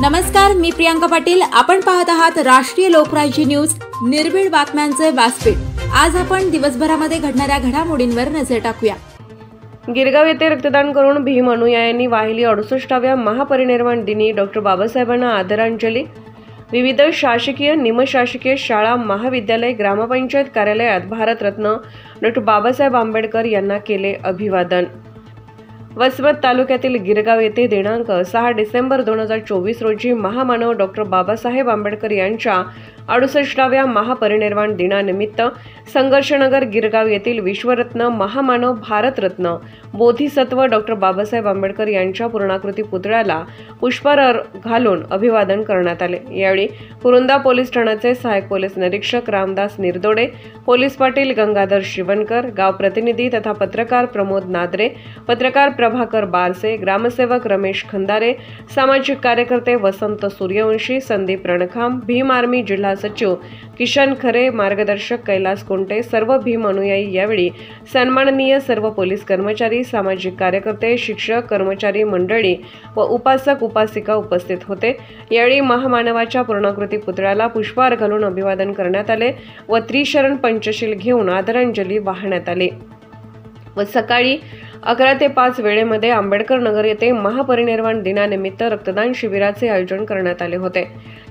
नमस्कार, मी प्रियांका पाटील। आपण पाहत आहात राष्ट्रीय लोकराज्य न्यूज, निर्भीड बातम्यांचे व्यासपीठ। आज आपण दिवसभरामध्ये घडणाऱ्या घडामोडींवर नजर टाकूया। गिरगाव येथे रक्तदान करून भीम अनुयायांनी वाहिली 68व्या महापरिनिर्वाण दिनी डॉक्टर बाबासाहेबांना आदरांजली। विविध शासकीय, निमशासकीय शाळा, महाविद्यालय, ग्रामपंचायत कार्यालयात भारतरत्न डॉक्टर बाबासाहेब आंबेडकर यांना केले अभिवादन। वसमत तालुक्यातील गिरगाव येथे दिनांक 6 डिसेंबर 2024 रोजी महामानव डॉक्टर बाबासाहेब आंबेडकर यांच्या 68व्या महापरिनिर्वाण दिनानिमित्त संघर्षनगर गिरगाव येथील विश्वरत्न, महामानव, भारतरत्न, बोधिसत्व डॉक्टर बाबासाहेब आंबेडकर यांच्या पूर्णाकृती पुतळ्याला पुष्पहार घालून अभिवादन करण्यात आले। यावेळी कुरुंदा पोलीस ठाण्याचे सहाय्यक पोलीस निरीक्षक रामदास निरदोडे, पोलीस पाटील गंगाधर शिवनकर, गाव प्रतिनिधी तथा पत्रकार प्रमोद नादरे, पत्रकार प्रभाकर बारसे, ग्रामसेवक रमेश खंदारे, सामाजिक कार्यकर्ते वसंत सूर्यवंशी, संदीप रणखाम, भीम आर्मी जिल्हा सचिव किशन खरे, मार्गदर्शक कैलास कोंटे, सर्व भीम अनुयायी यावेळी सन्माननीय सर्व पोलीस कर्मचारी, सामाजिक कार्यकर्ते, शिक्षक, कर्मचारी मंडळी व उपासक उपासिका उपस्थित होते। यावेळी महामानवाच्या पूर्णाकृती पुतळ्याला पुष्पहार घालून अभिवादन करण्यात आले व त्रिशरण पंचशील घेऊन आदरांजली वाहण्यात आली व सकाळी 11 ते 5 वेळेमध्ये आंबेडकर नगर येथे महापरिनिर्वाण दिनानिमित्त रक्तदान शिबिराचे आयोजन करण्यात आले होते।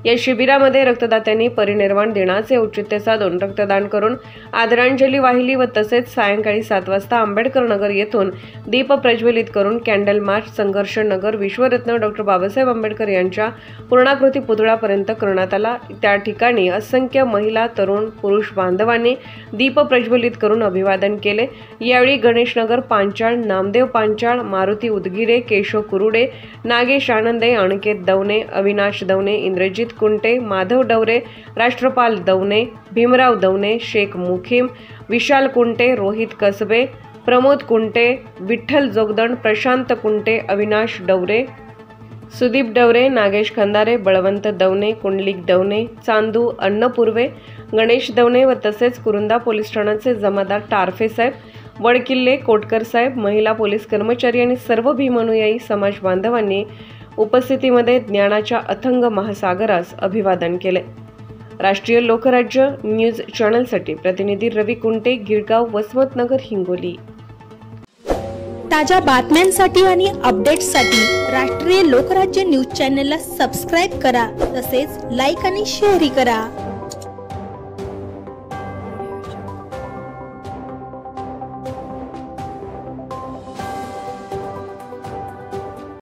या शिबिरामध्ये रक्तदात्यांनी परिनिर्वाण दिनाचे औचित्य साधून रक्तदान करून आदरांजली वाहिली व तसेच सायंकाळी 7 वाजता आंबेडकर नगर येथून दीप प्रज्वलित करून कॅन्डल मार्च संघर्ष नगर विश्वरत्न डॉक्टर बाबासाहेब आंबेडकर यांच्या पूर्णाकृती पुतळ्यापर्यंत करण्यात आला। त्या ठिकाणी असंख्य महिला, तरुण, पुरुष बांधवांनी दीप प्रज्वलित करून अभिवादन केले। यावेळी गणेशनगर पांचाळ, नामदेव पांचाळ, मारुती उदगीरे, केशव कुरुडे, नागेश आनंदे, अनिकेत दवणे, अविनाश दवणे, इंद्रजित कुंटे, माधव डवरे, राष्ट्रपाल दवणे, भीमराव दवणे, शेख मुखीम, विशाल कुंटे, रोहित कसबे, प्रमोद कुंटे, विठ्ठल जोगदंड, प्रशांत कुंटे, अविनाश डवरे, सुदीप डवरे, नागेश खंदारे, बळवंत दवणे, कुंडलिक दवणे, चांदू अन्नपूर्वे, गणेश दवणे व तसेच कुरुंदा पोलीस ठाण्याचे जमादार टारफे साहेब, वडकिल्ले, कोटकर साहेब, महिला पोलीस कर्मचारी आणि सर्व भीम अनुयायी समाज बांधवांनी उपस्थितीमध्ये ज्ञानाच्या अथंग महासागरास अभिवादन केले। राष्ट्रीय लोकराज्य न्यूज चॅनलसाठी प्रतिनिधी रवी कुंटे, गिरगाव, वसमत नगर, हिंगोली। ताज्या बातम्यांसाठी आणि अपडेट्ससाठी राष्ट्रीय लोकराज्य न्यूज चॅनलला सबस्क्राइब करा, तसेच लाईक आणि शेअर करा।